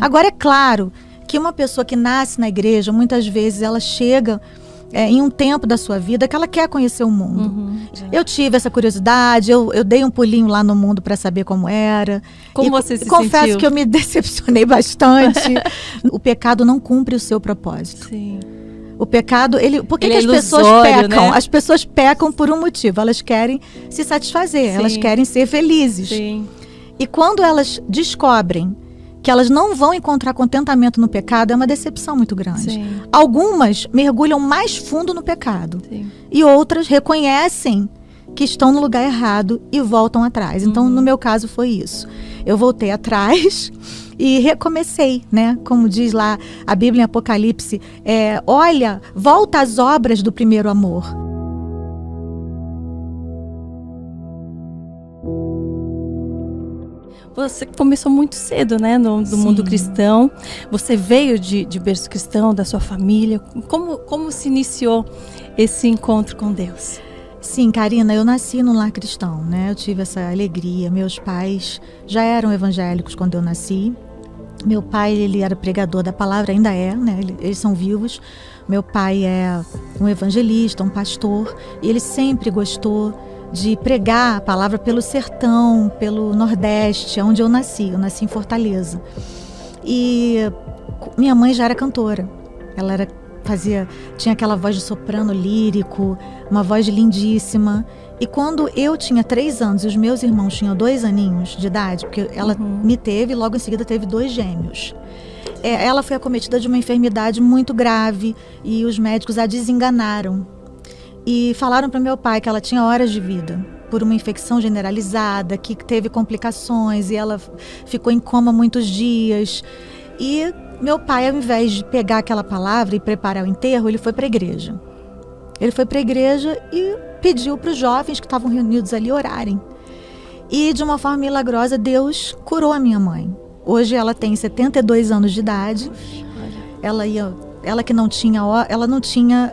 Agora, é claro que uma pessoa que nasce na igreja, muitas vezes ela chega em um tempo da sua vida que ela quer conhecer o mundo. Eu tive essa curiosidade, eu dei um pulinho lá no mundo para saber como era. Como você se confesso sentiu? que eu me decepcionei bastante. O pecado não cumpre o seu propósito. Sim. O pecado, por que Ele que é as pessoas ilusório, pecam? né? As pessoas pecam por um motivo, elas querem se satisfazer, Sim. elas querem ser felizes. Sim. E quando elas descobrem que elas não vão encontrar contentamento no pecado, é uma decepção muito grande. Sim. Algumas mergulham mais fundo no pecado. Sim. E outras reconhecem que estão no lugar errado e voltam atrás. Então, no meu caso, foi isso. Eu voltei atrás e recomecei, né? Como diz lá a Bíblia em Apocalipse, olha, volta às obras do primeiro amor. Você começou muito cedo, né, no mundo cristão. Você veio de berço cristão, da sua família. Como se iniciou esse encontro com Deus? Sim, Karina, eu nasci num lar cristão, né? Eu tive essa alegria. Meus pais já eram evangélicos quando eu nasci. Meu pai, ele era pregador da palavra, ainda é, né? Eles são vivos. Meu pai é um evangelista, um pastor. E ele sempre gostou de pregar a palavra pelo sertão, pelo Nordeste, onde eu nasci. Eu nasci em Fortaleza. E minha mãe já era cantora. Ela tinha aquela voz de soprano lírico, uma voz lindíssima. E quando eu tinha 3 anos e os meus irmãos tinham 2 aninhos de idade, porque ela me teve e logo em seguida teve 2 gêmeos. Ela foi acometida de uma enfermidade muito grave e os médicos a desenganaram. E falaram para meu pai que ela tinha horas de vida por uma infecção generalizada, que teve complicações e ela ficou em coma muitos dias. E meu pai, ao invés de pegar aquela palavra e preparar o enterro, ele foi para a igreja. Ele foi para a igreja e pediu para os jovens que estavam reunidos ali orarem. E de uma forma milagrosa, Deus curou a minha mãe. Hoje ela tem 72 anos de idade. Ela que não tinha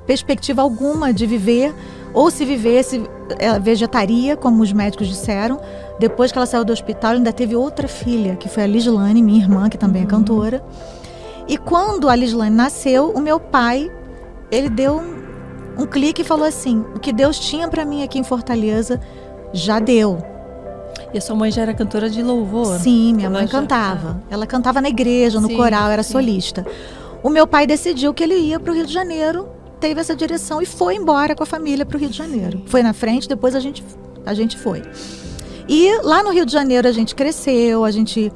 perspectiva alguma de viver, ou se vivesse, ela vegetaria, como os médicos disseram. Depois que ela saiu do hospital, ainda teve outra filha, que foi a Lislane, minha irmã, que também é cantora. E quando a Lislane nasceu, o meu pai, ele deu um clique e falou assim: o que Deus tinha para mim aqui em Fortaleza, já deu. E a sua mãe já era cantora de louvor? Sim, minha mãe cantava. Ela cantava na igreja, no coral, era solista. O meu pai decidiu que ele ia para o Rio de Janeiro, teve essa direção e foi embora com a família para o Rio de Janeiro. Foi na frente, depois a gente foi. E lá no Rio de Janeiro a gente cresceu, a gente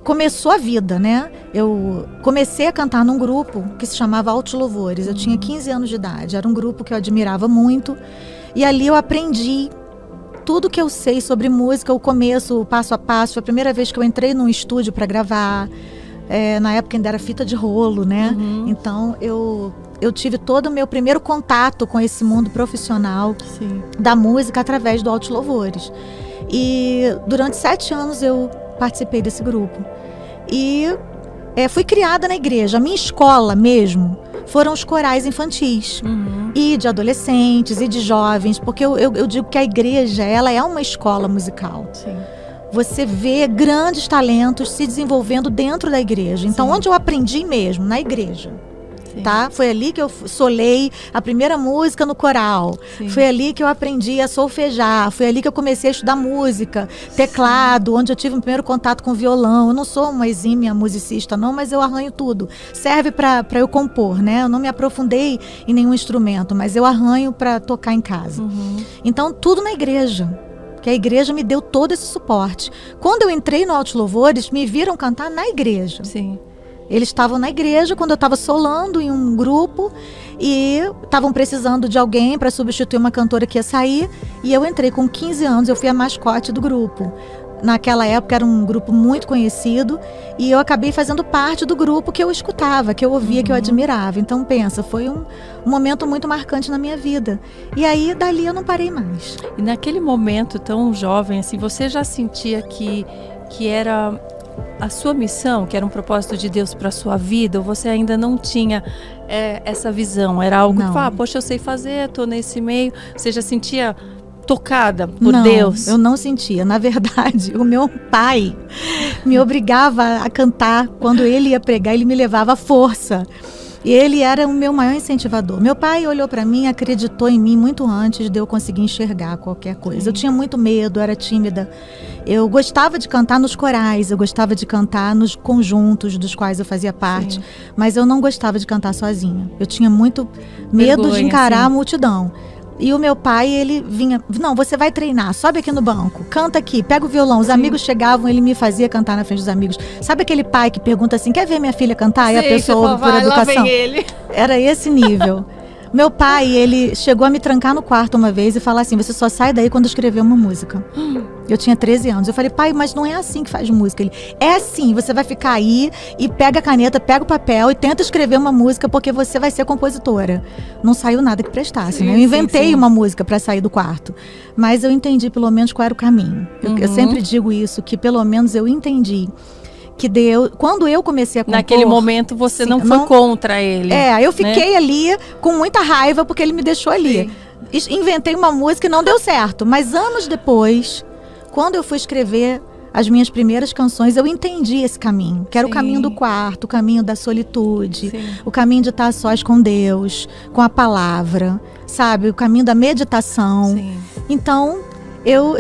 começou a vida, né? Eu comecei a cantar num grupo que se chamava Altos Louvores. Eu tinha 15 anos de idade, era um grupo que eu admirava muito. E ali eu aprendi tudo que eu sei sobre música, o começo, o passo a passo. Foi a primeira vez que eu entrei num estúdio para gravar. Na época ainda era fita de rolo, né? Então eu tive todo o meu primeiro contato com esse mundo profissional da música através do Altos Louvores. E durante 7 anos eu participei desse grupo. E fui criada na igreja. A minha escola mesmo foram os corais infantis. E de adolescentes e de jovens, porque eu digo que a igreja, ela é uma escola musical. Sim. Você vê grandes talentos se desenvolvendo dentro da igreja. Então, onde eu aprendi mesmo? Na igreja. Tá? Foi ali que eu solei a primeira música no coral. Foi ali que eu aprendi a solfejar. Foi ali que eu comecei a estudar música, teclado, onde eu tive o primeiro contato com violão. Eu não sou uma exímia musicista, não, mas eu arranho tudo. Serve para eu compor, né? Eu não me aprofundei em nenhum instrumento, mas eu arranho para tocar em casa. Então, tudo na igreja. Que a igreja me deu todo esse suporte. Quando eu entrei no Altos Louvores, me viram cantar na igreja. Sim. Eles estavam na igreja quando eu estava solando em um grupo e estavam precisando de alguém para substituir uma cantora que ia sair. E eu entrei com 15 anos, eu fui a mascote do grupo. Naquela época era um grupo muito conhecido e eu acabei fazendo parte do grupo que eu escutava, que eu ouvia, que eu admirava. Então pensa, foi um momento muito marcante na minha vida. E aí dali eu não parei mais. E naquele momento tão jovem, assim, você já sentia que era a sua missão, que era um propósito de Deus para a sua vida, ou você ainda não tinha essa visão? Era algo que, poxa, eu sei fazer, estou nesse meio. Você já sentia tocada por Não, Deus? eu não sentia. Na verdade, o meu pai me obrigava a cantar. Quando ele ia pregar, ele me levava à força. E ele era o meu maior incentivador. Meu pai olhou para mim, acreditou em mim muito antes de eu conseguir enxergar qualquer coisa. Eu tinha muito medo, eu era tímida. Eu gostava de cantar nos corais, eu gostava de cantar nos conjuntos dos quais eu fazia parte, mas eu não gostava de cantar sozinha. Eu tinha muito medo de encarar a multidão. E o meu pai, ele vinha, não, você vai treinar, sobe aqui no banco, canta aqui, pega o violão. Os amigos chegavam, ele me fazia cantar na frente dos amigos. Sabe aquele pai que pergunta assim, quer ver minha filha cantar? E a pessoa ouve por educação. Lá vem ele. Era esse nível. Meu pai, ele chegou a me trancar no quarto uma vez e falar assim, você só sai daí quando escrever uma música. Eu tinha 13 anos. Eu falei, pai, mas não é assim que faz música. Ele, é assim, você vai ficar aí e pega a caneta, pega o papel e tenta escrever uma música porque você vai ser compositora. Não saiu nada que prestasse, né? Eu inventei uma música para sair do quarto. Mas eu entendi pelo menos qual era o caminho. Eu sempre digo isso, que pelo menos eu entendi que Deus, quando eu comecei a compor... Naquele momento você não foi contra ele. Eu fiquei ali com muita raiva porque ele me deixou ali. Inventei uma música e não deu certo. Mas anos depois, quando eu fui escrever as minhas primeiras canções, eu entendi esse caminho. Que era o caminho do quarto, o caminho da solitude, o caminho de estar a sós com Deus, com a palavra, sabe? O caminho da meditação. Então...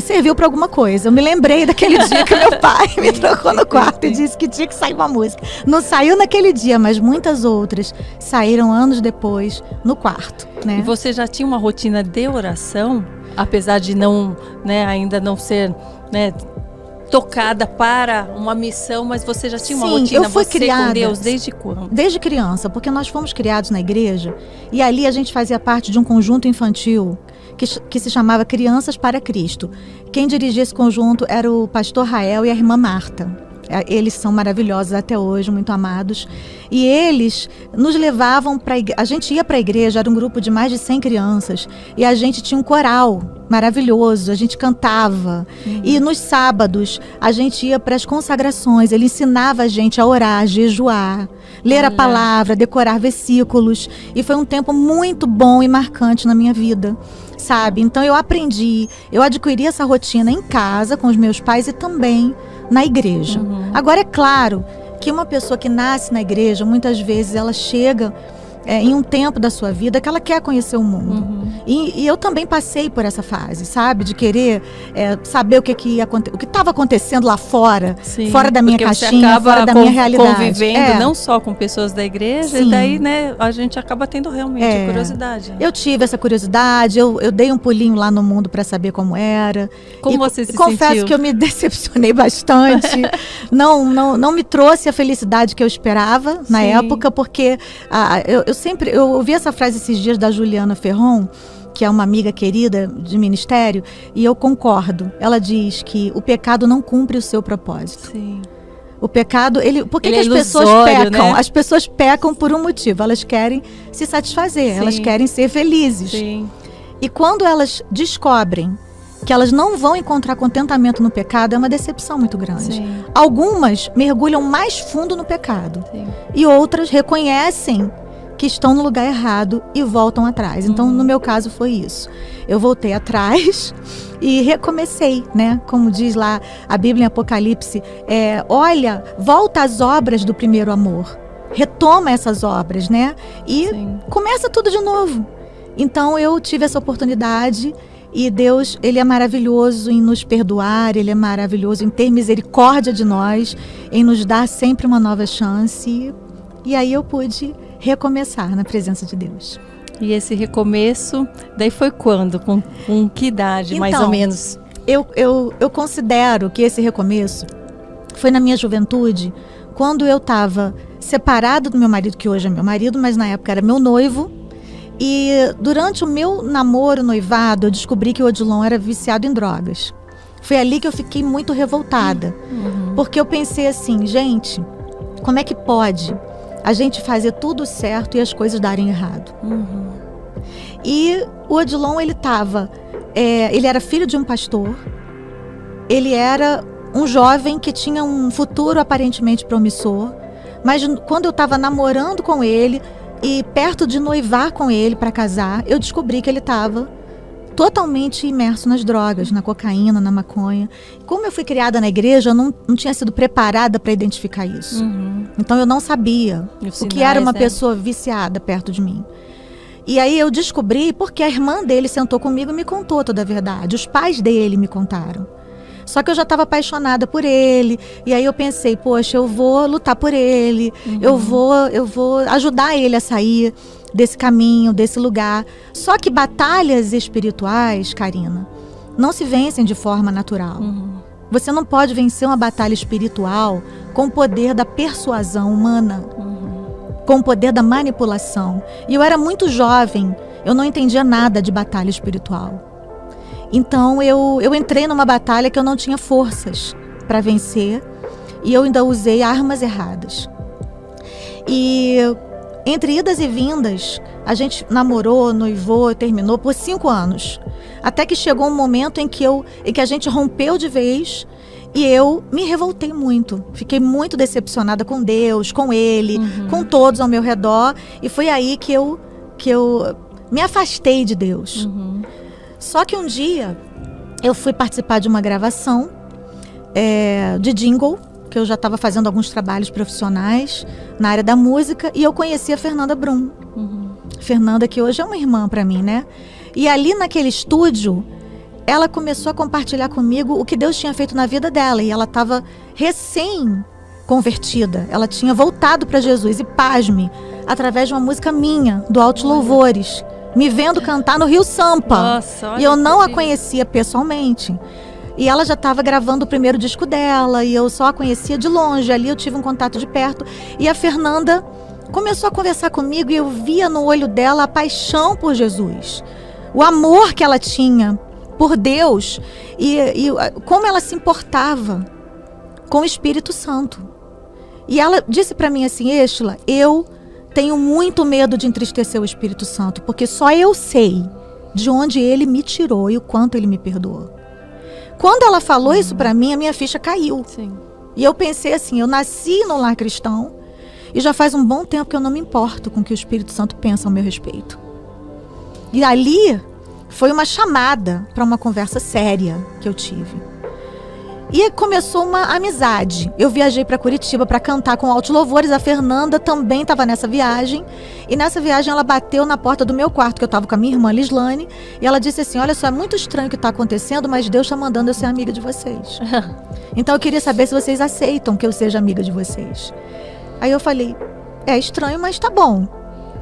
serviu para alguma coisa. Eu me lembrei daquele dia que meu pai me trocou no quarto e disse que tinha que sair uma música. Não saiu naquele dia, mas muitas outras saíram anos depois no quarto, né? E você já tinha uma rotina de oração, apesar de não, né, ainda não ser, né, tocada para uma missão, mas você já tinha uma rotina, eu fui criada com Deus desde quando? Desde criança, porque nós fomos criados na igreja e ali a gente fazia parte de um conjunto infantil que se chamava Crianças para Cristo. Quem dirigia esse conjunto era o pastor Rael e a irmã Marta. Eles são maravilhosos até hoje, muito amados. E eles nos levavam para a gente ia para a igreja, era um grupo de mais de 100 crianças, e a gente tinha um coral maravilhoso, a gente cantava. E nos sábados a gente ia para as consagrações, ele ensinava a gente a orar, a jejuar, ler a palavra, decorar versículos. E foi um tempo muito bom e marcante na minha vida, sabe? Então eu adquiri essa rotina em casa com os meus pais e também na igreja. Agora é claro que uma pessoa que nasce na igreja, muitas vezes ela chega em um tempo da sua vida que ela quer conhecer o mundo. E eu também passei por essa fase, sabe? De querer saber o que estava acontecendo lá fora, fora da minha caixinha, fora da minha realidade. Convivendo não só com pessoas da igreja, e daí, né, a gente acaba tendo realmente curiosidade. Eu tive essa curiosidade, eu dei um pulinho lá no mundo para saber como era. Como você se confesso sentiu? Que eu me decepcionei bastante. não me trouxe a felicidade que eu esperava na época, porque eu ouvi essa frase esses dias da Juliana Ferron, que é uma amiga querida de ministério, e eu concordo. Ela diz que o pecado não cumpre o seu propósito. Sim. O pecado, por que as pessoas pecam? Né? As pessoas pecam por um motivo, elas querem se satisfazer, elas querem ser felizes. Sim. E quando elas descobrem que elas não vão encontrar contentamento no pecado, é uma decepção muito grande. Sim. Algumas mergulham mais fundo no pecado. Sim. E outras reconhecem que estão no lugar errado e voltam atrás. Então, no meu caso, foi isso. Eu voltei atrás e recomecei, né? Como diz lá a Bíblia em Apocalipse, olha, volta às obras do primeiro amor. Retoma essas obras, né? E começa tudo de novo. Então, eu tive essa oportunidade. E Deus, Ele é maravilhoso em nos perdoar, Ele é maravilhoso em ter misericórdia de nós, em nos dar sempre uma nova chance. E aí eu pude recomeçar na presença de Deus. E esse recomeço, daí foi quando? Com que idade, mais ou menos? Eu considero que esse recomeço foi na minha juventude, quando eu estava separado do meu marido, que hoje é meu marido, mas na época era meu noivo. E durante o meu namoro, noivado, eu descobri que o Odilon era viciado em drogas. Foi ali que eu fiquei muito revoltada. Porque eu pensei assim, gente, como é que pode a gente fazer tudo certo e as coisas darem errado? E o Odilon, ele era filho de um pastor, ele era um jovem que tinha um futuro aparentemente promissor, mas quando eu estava namorando com ele, e perto de noivar com ele para casar, eu descobri que ele estava totalmente imerso nas drogas, na cocaína, na maconha. Como eu fui criada na igreja, eu não tinha sido preparada para identificar isso. Então eu não sabia o que era uma pessoa viciada perto de mim. E aí eu descobri porque a irmã dele sentou comigo e me contou toda a verdade. Os pais dele me contaram. Só que eu já estava apaixonada por ele. E aí eu pensei, poxa, eu vou lutar por ele. Eu vou ajudar ele a sair desse caminho, desse lugar. Só que batalhas espirituais, Karina, não se vencem de forma natural. Você não pode vencer uma batalha espiritual com o poder da persuasão humana, com o poder da manipulação. E eu era muito jovem, eu não entendia nada de batalha espiritual. Então eu entrei numa batalha que eu não tinha forças para vencer, e eu ainda usei armas erradas. E entre idas e vindas, a gente namorou, noivou, terminou por 5 anos. Até que chegou um momento em que a gente rompeu de vez e eu me revoltei muito. Fiquei muito decepcionada com Deus, com ele, com todos ao meu redor. E foi aí que eu me afastei de Deus. Só que um dia eu fui participar de uma gravação de jingle, que eu já estava fazendo alguns trabalhos profissionais na área da música, e eu conheci a Fernanda Brum. Fernanda, que hoje é uma irmã para mim, né? E ali naquele estúdio, ela começou a compartilhar comigo o que Deus tinha feito na vida dela. E ela estava recém-convertida. Ela tinha voltado para Jesus. E pasme, através de uma música minha, do Altos Louvores, me vendo cantar no Rio Sampa. Nossa, e eu não a conhecia pessoalmente. E ela já estava gravando o primeiro disco dela, e eu só a conhecia de longe. Ali eu tive um contato de perto. E a Fernanda começou a conversar comigo, e eu via no olho dela a paixão por Jesus, o amor que ela tinha por Deus, e como ela se importava com o Espírito Santo. E ela disse para mim assim: Estela, eu tenho muito medo de entristecer o Espírito Santo, porque só eu sei de onde ele me tirou e o quanto ele me perdoou. Quando ela falou isso para mim, a minha ficha caiu. Sim. E eu pensei assim: eu nasci no lar cristão e já faz um bom tempo que eu não me importo com o que o Espírito Santo pensa ao meu respeito. E ali foi uma chamada para uma conversa séria que eu tive. E começou uma amizade. Eu viajei para Curitiba para cantar com Altos Louvores. A Fernanda também estava nessa viagem. E nessa viagem ela bateu na porta do meu quarto, que eu estava com a minha irmã Lislane. E ela disse assim: olha só, é muito estranho o que está acontecendo, mas Deus está mandando eu ser amiga de vocês. Então eu queria saber se vocês aceitam que eu seja amiga de vocês. Aí eu falei: é estranho, mas tá bom.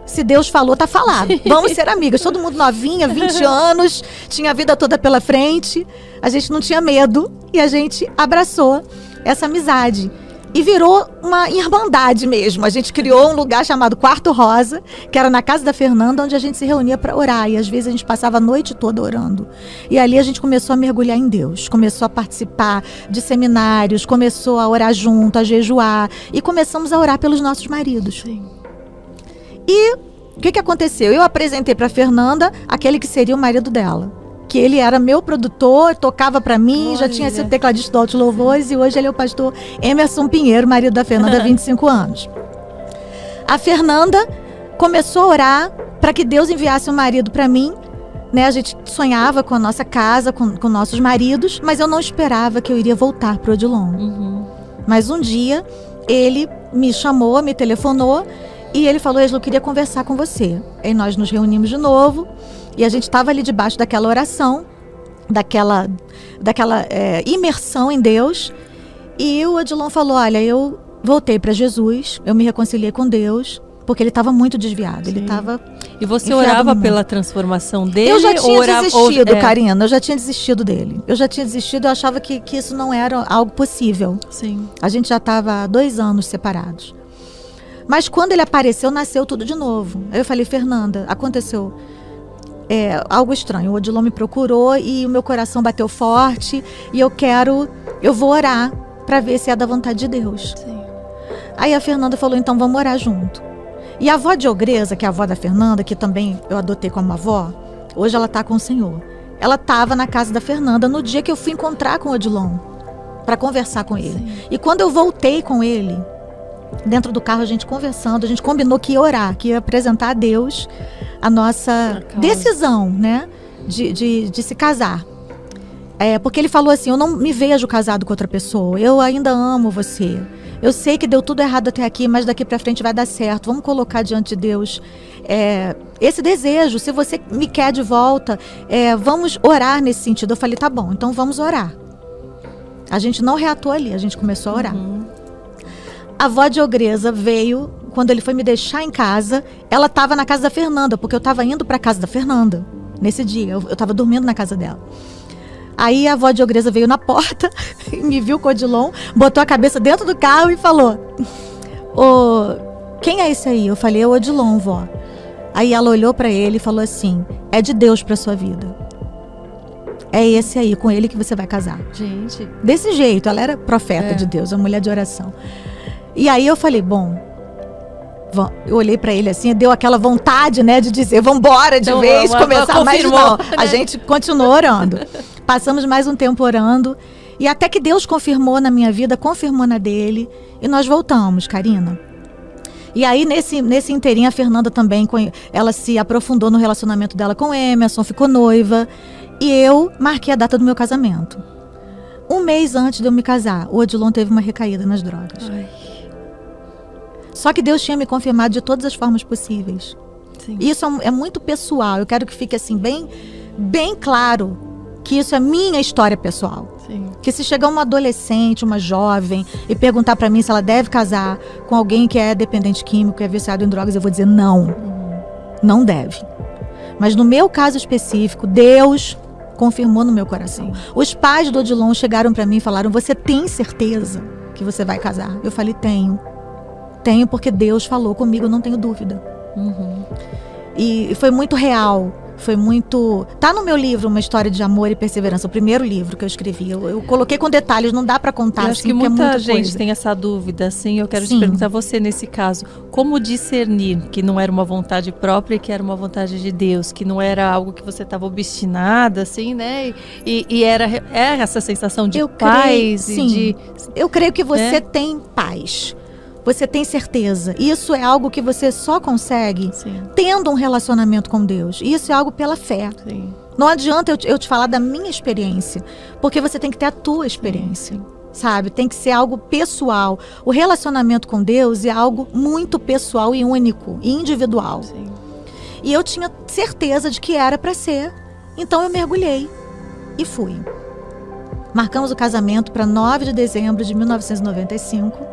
Se Deus falou, tá falado. Vamos ser amigas. Todo mundo novinha, 20 anos, tinha a vida toda pela frente. A gente não tinha medo e a gente abraçou essa amizade. E virou uma irmandade mesmo. A gente criou um lugar chamado Quarto Rosa, que era na casa da Fernanda, onde a gente se reunia para orar. E às vezes a gente passava a noite toda orando. E ali a gente começou a mergulhar em Deus. Começou a participar de seminários, começou a orar junto, a jejuar. E começamos a orar pelos nossos maridos. Sim. E o que aconteceu? Eu apresentei para Fernanda aquele que seria o marido dela, que ele era meu produtor, tocava para mim. Olha. Já tinha sido tecladista do Altos Louvores, e hoje ele é o pastor Emerson Pinheiro, marido da Fernanda, há 25 anos. A Fernanda começou a orar para que Deus enviasse um marido para mim, né? A gente sonhava com a nossa casa, com nossos maridos, mas eu não esperava que eu iria voltar para o Odilon. Mas um dia ele me chamou, me telefonou, e ele falou: Estela, eu queria conversar com você. Aí nós nos reunimos de novo, e a gente estava ali debaixo daquela oração, daquela imersão em Deus. E o Odilon falou: olha, eu voltei para Jesus, eu me reconciliei com Deus, porque ele estava muito desviado. Ele estava. E você orava pela transformação dele? Eu já tinha desistido, Karina. Eu já tinha desistido dele. Eu já tinha desistido, eu achava que isso não era algo possível. Sim. A gente já estava há 2 anos separados. Mas quando ele apareceu, nasceu tudo de novo. Aí eu falei: Fernanda, aconteceu algo estranho. O Odilon me procurou e o meu coração bateu forte. E eu vou orar para ver se é da vontade de Deus. Sim. Aí a Fernanda falou: então vamos orar junto. E a avó de Ogreza, que é a avó da Fernanda, que também eu adotei como avó, hoje ela está com o Senhor. Ela estava na casa da Fernanda no dia que eu fui encontrar com o Odilon, para conversar com ele. Sim. E quando eu voltei com ele, dentro do carro, a gente conversando, a gente combinou que ia orar, que ia apresentar a Deus a nossa decisão, né? de se casar. Porque ele falou assim, eu não me vejo casado com outra pessoa, eu ainda amo você. Eu sei que deu tudo errado até aqui, mas daqui para frente vai dar certo. Vamos colocar diante de Deus esse desejo. Se você me quer de volta, vamos orar nesse sentido. Eu falei, tá bom, então vamos orar. A gente não reatou ali, a gente começou a orar. A avó de Ogreza veio, quando ele foi me deixar em casa, ela estava na casa da Fernanda, porque eu estava indo para a casa da Fernanda nesse dia. Eu estava dormindo na casa dela. Aí a avó de Ogreza veio na porta, me viu com o Odilon, botou a cabeça dentro do carro e falou: quem é esse aí? Eu falei, é o Odilon, vó. Aí ela olhou para ele e falou assim: é de Deus para sua vida. É esse aí, com ele que você vai casar. Gente. Desse jeito, ela era profeta de Deus, uma mulher de oração. E aí eu falei, bom, eu olhei para ele assim, deu aquela vontade, né, de dizer, vambora de vez, começar mais não. Né? A gente continuou orando. Passamos mais um tempo orando. E até que Deus confirmou na minha vida, confirmou na dele. E nós voltamos, Karina. E aí, nesse inteirinho, a Fernanda também, ela se aprofundou no relacionamento dela com o Emerson, ficou noiva. E eu marquei a data do meu casamento. Um mês antes de eu me casar, o Odilon teve uma recaída nas drogas. Ai. Só que Deus tinha me confirmado de todas as formas possíveis. Sim. Isso é muito pessoal. Eu quero que fique assim, bem claro que isso é minha história pessoal. Sim. Que se chegar uma adolescente, uma jovem, e perguntar pra mim se ela deve casar com alguém que é dependente químico, que é viciado em drogas, eu vou dizer não. Não deve. Mas no meu caso específico, Deus confirmou no meu coração. Os pais do Odilon chegaram pra mim e falaram: você tem certeza que você vai casar? Eu falei, tenho. Tenho porque Deus falou comigo, não tenho dúvida. E foi muito real. Foi muito... Tá no meu livro Uma História de Amor e Perseverança, o primeiro livro que eu escrevi. Eu coloquei com detalhes, não dá pra contar. Eu acho que muita gente coisa. tem essa dúvida, assim. Eu quero te perguntar, você nesse caso, como discernir que não era uma vontade própria e que era uma vontade de Deus, que não era algo que você estava obstinada, assim, né? E era essa sensação de paz e de... Eu creio que você tem paz. Você tem certeza. Isso é algo que você só consegue tendo um relacionamento com Deus. Isso é algo pela fé. Sim. Não adianta eu te falar da minha experiência, porque você tem que ter a tua experiência, sabe? Tem que ser algo pessoal. O relacionamento com Deus é algo muito pessoal e único, e individual. Sim. E eu tinha certeza de que era para ser. Então eu mergulhei e fui. Marcamos o casamento para 9 de dezembro de 1995.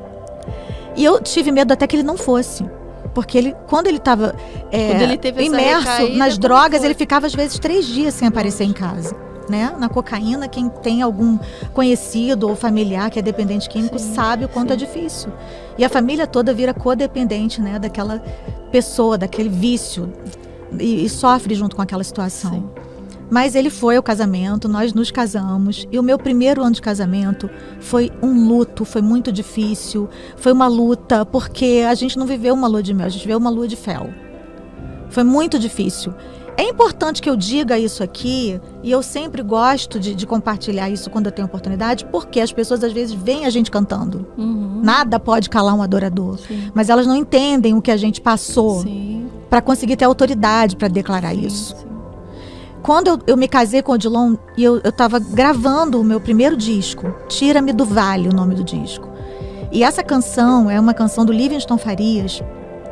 E eu tive medo até que ele não fosse. Porque quando ele estava imerso nas drogas, ele ficava às vezes 3 dias sem aparecer em casa. Né? Na cocaína, quem tem algum conhecido ou familiar que é dependente químico sabe o quanto é difícil. E a família toda vira codependente, né, daquela pessoa, daquele vício. E sofre junto com aquela situação. Sim. Mas ele foi ao casamento, nós nos casamos. E o meu primeiro ano de casamento foi um luto, foi muito difícil. Foi uma luta, porque a gente não viveu uma lua de mel, a gente viveu uma lua de fel. Foi muito difícil. É importante que eu diga isso aqui, e eu sempre gosto de compartilhar isso quando eu tenho oportunidade, porque as pessoas às vezes veem a gente cantando. Nada pode calar um adorador. Sim. Mas elas não entendem o que a gente passou para conseguir ter autoridade para declarar isso. Sim. Quando eu me casei com o Odilon, e eu estava gravando o meu primeiro disco, Tira-me do Vale, o nome do disco. E essa canção é uma canção do Livingston Farias,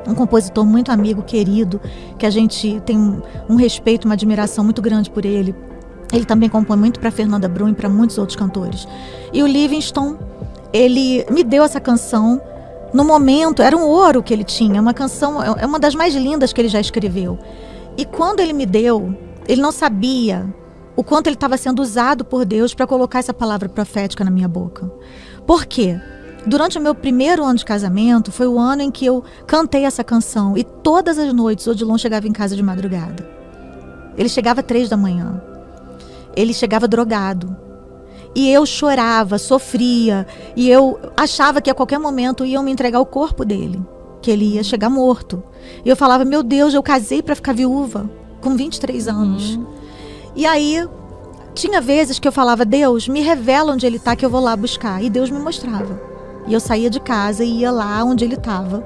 um compositor muito amigo, querido, que a gente tem um respeito, uma admiração muito grande por ele. Ele também compõe muito para Fernanda Brum e para muitos outros cantores. E o Livingston, ele me deu essa canção no momento, era um ouro que ele tinha, uma canção, é uma das mais lindas que ele já escreveu. E quando ele me deu, ele não sabia o quanto ele estava sendo usado por Deus para colocar essa palavra profética na minha boca. Por quê? Durante o meu primeiro ano de casamento, foi o ano em que eu cantei essa canção. E todas as noites, o Odilon chegava em casa de madrugada. Ele chegava 3 da manhã. Ele chegava drogado. E eu chorava, sofria. E eu achava que a qualquer momento iam me entregar o corpo dele. Que ele ia chegar morto. E eu falava, meu Deus, eu casei para ficar viúva. Com 23 anos. E aí, tinha vezes que eu falava, Deus, me revela onde ele está que eu vou lá buscar. E Deus me mostrava. E eu saía de casa e ia lá onde ele estava.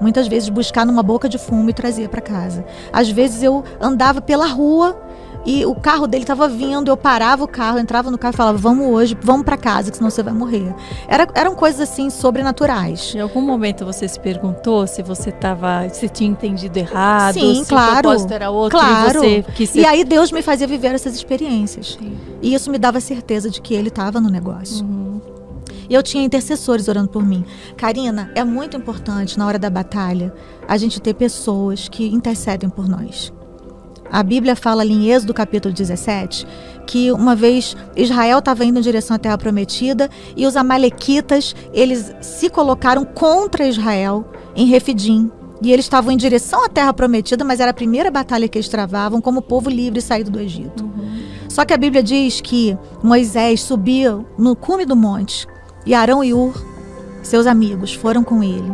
Muitas vezes buscar numa boca de fumo e trazia para casa. Às vezes eu andava pela rua, E o carro dele estava vindo, eu parava o carro, entrava no carro e falava, vamos hoje, vamos para casa, que senão você vai morrer. Eram coisas assim, sobrenaturais. Em algum momento você se perguntou se você tinha entendido errado? Sim, se claro. o propósito era outro, claro. E aí Deus me fazia viver essas experiências. Sim. E isso me dava certeza de que Ele estava no negócio. E eu tinha intercessores orando por mim. Karina, é muito importante na hora da batalha a gente ter pessoas que intercedem por nós. A Bíblia fala ali em Êxodo capítulo 17, que uma vez Israel estava indo em direção à Terra Prometida e os amalequitas, eles se colocaram contra Israel em Refidim. E eles estavam em direção à Terra Prometida, mas era a primeira batalha que eles travavam como povo livre saído do Egito. Só que a Bíblia diz que Moisés subiu no cume do monte e Arão e Ur, seus amigos, foram com ele.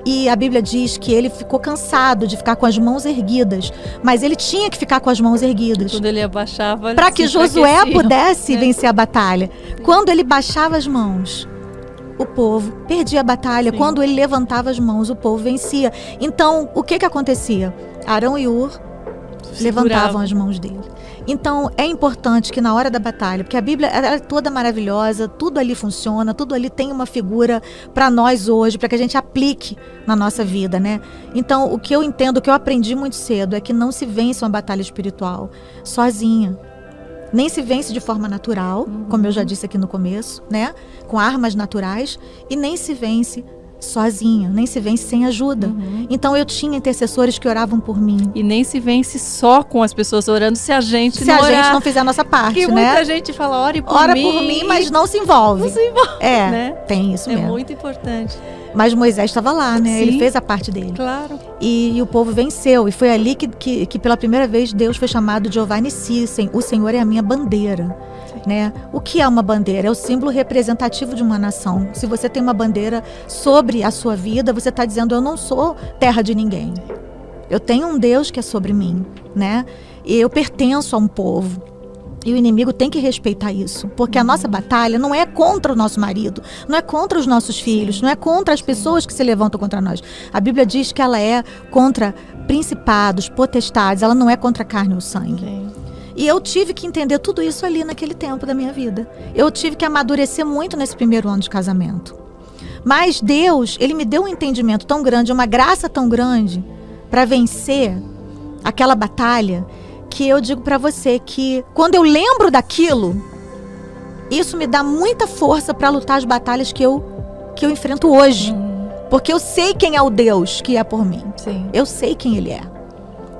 E a Bíblia diz que ele ficou cansado de ficar com as mãos erguidas, mas ele tinha que ficar com as mãos erguidas. Quando ele abaixava, para que Josué pudesse vencer a batalha. Quando ele baixava as mãos, o povo perdia a batalha. Sim. Quando ele levantava as mãos, o povo vencia. Então, o que acontecia? Arão e Ur levantavam as mãos dele. Então, é importante que na hora da batalha, porque a Bíblia é toda maravilhosa, tudo ali funciona, tudo ali tem uma figura para nós hoje, para que a gente aplique na nossa vida, né? Então, o que eu entendo, o que eu aprendi muito cedo é que não se vence uma batalha espiritual sozinha. Nem se vence de forma natural, como eu já disse aqui no começo, né? Com armas naturais, e nem se vence sozinha, nem se vence sem ajuda. Então eu tinha intercessores que oravam por mim. E nem se vence só com as pessoas orando se a gente não fizer a nossa parte, porque né? Muita gente fala, ora por mim, mas não se envolve. Não se envolve, né? Tem isso mesmo. É muito importante. Mas Moisés estava lá, né? Sim, ele fez a parte dele. Claro. E o povo venceu. E foi ali que pela primeira vez Deus foi chamado de Jeová Nissi, o Senhor é a minha bandeira. Né? O que é uma bandeira? É o símbolo representativo de uma nação. Se você tem uma bandeira sobre a sua vida, você está dizendo, eu não sou terra de ninguém. Eu tenho um Deus que é sobre mim, né? E eu pertenço a um povo. E o inimigo tem que respeitar isso. Porque a nossa batalha não é contra o nosso marido, não é contra os nossos filhos, não é contra as pessoas que se levantam contra nós. A Bíblia diz que ela é contra principados, potestades, ela não é contra a carne ou sangue. E eu tive que entender tudo isso ali naquele tempo da minha vida. Eu tive que amadurecer muito nesse primeiro ano de casamento. Mas Deus, Ele me deu um entendimento tão grande, uma graça tão grande para vencer aquela batalha, que eu digo para você que quando eu lembro daquilo, isso me dá muita força para lutar as batalhas que eu enfrento hoje. Porque eu sei quem é o Deus que é por mim. Sim. Eu sei quem Ele é.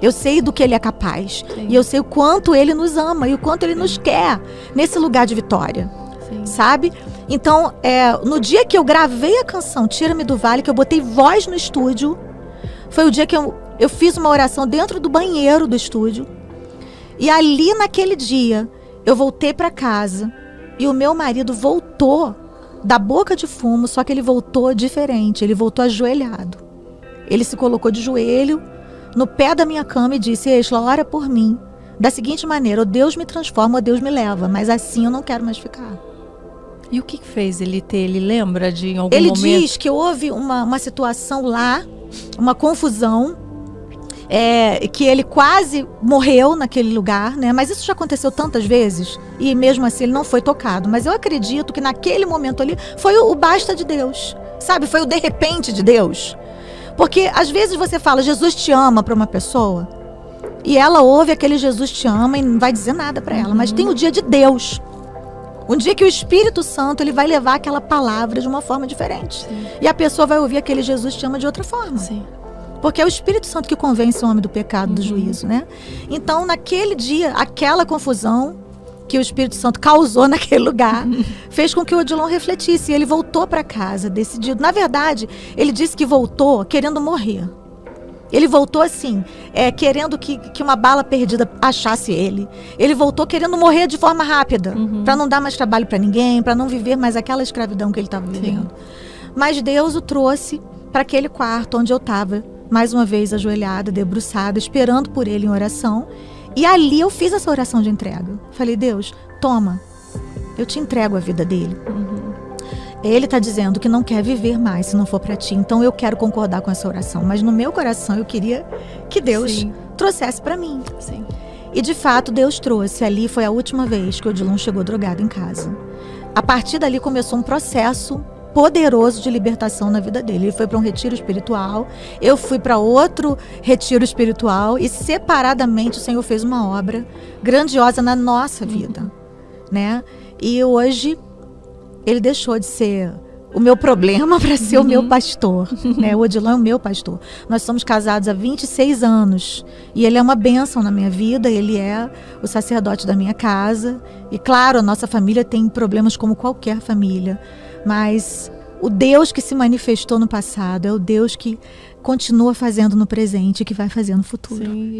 Eu sei do que Ele é capaz. Sim. E eu sei o quanto Ele nos ama e o quanto Ele nos quer nesse lugar de vitória. Sim. Sabe? Então, no dia que eu gravei a canção Tira-me do Vale, que eu botei voz no estúdio, foi o dia que eu fiz uma oração dentro do banheiro do estúdio. E ali naquele dia, eu voltei para casa e o meu marido voltou da boca de fumo, só que ele voltou diferente, ele voltou ajoelhado. Ele se colocou de joelho no pé da minha cama e disse, Êxla, ora por mim. Da seguinte maneira, ou Deus me transforma ou Deus me leva, mas assim eu não quero mais ficar. E o que fez ele ter? Ele lembra de algum momento? Ele diz que houve uma situação lá, uma confusão, que ele quase morreu naquele lugar, né? Mas isso já aconteceu tantas vezes e mesmo assim ele não foi tocado. Mas eu acredito que naquele momento ali foi o basta de Deus, sabe? Foi o de repente de Deus. Porque às vezes você fala, Jesus te ama para uma pessoa e ela ouve aquele Jesus te ama e não vai dizer nada para ela. Mas tem o dia de Deus. Um dia que o Espírito Santo ele vai levar aquela palavra de uma forma diferente. Sim. E a pessoa vai ouvir aquele Jesus te ama de outra forma. Sim. Porque é o Espírito Santo que convence o homem do pecado, do juízo, né? Então, naquele dia, aquela confusão que o Espírito Santo causou naquele lugar, fez com que o Odilon refletisse. E ele voltou para casa, decidido. Na verdade, ele disse que voltou querendo morrer. Ele voltou assim, querendo que uma bala perdida achasse ele. Ele voltou querendo morrer de forma rápida, para não dar mais trabalho para ninguém, para não viver mais aquela escravidão que ele estava vivendo. Sim. Mas Deus o trouxe para aquele quarto onde eu estava, mais uma vez ajoelhada, debruçada, esperando por ele em oração. E ali eu fiz essa oração de entrega. Falei, Deus, toma, eu te entrego a vida dele. Ele está dizendo que não quer viver mais se não for para ti. Então eu quero concordar com essa oração. Mas no meu coração eu queria que Deus trouxesse para mim. Sim. E de fato Deus trouxe. Ali foi a última vez que o Odilon chegou drogado em casa. A partir dali começou um processo poderoso de libertação na vida dele. Ele foi para um retiro espiritual, eu fui para outro retiro espiritual e separadamente o Senhor fez uma obra grandiosa na nossa vida, né? E hoje ele deixou de ser o meu problema para ser o meu pastor, né? O Odilon é o meu pastor. Nós somos casados há 26 anos e ele é uma bênção na minha vida, ele é o sacerdote da minha casa. E claro, a nossa família tem problemas como qualquer família, mas o Deus que se manifestou no passado é o Deus que continua fazendo no presente e que vai fazer no futuro. Sim.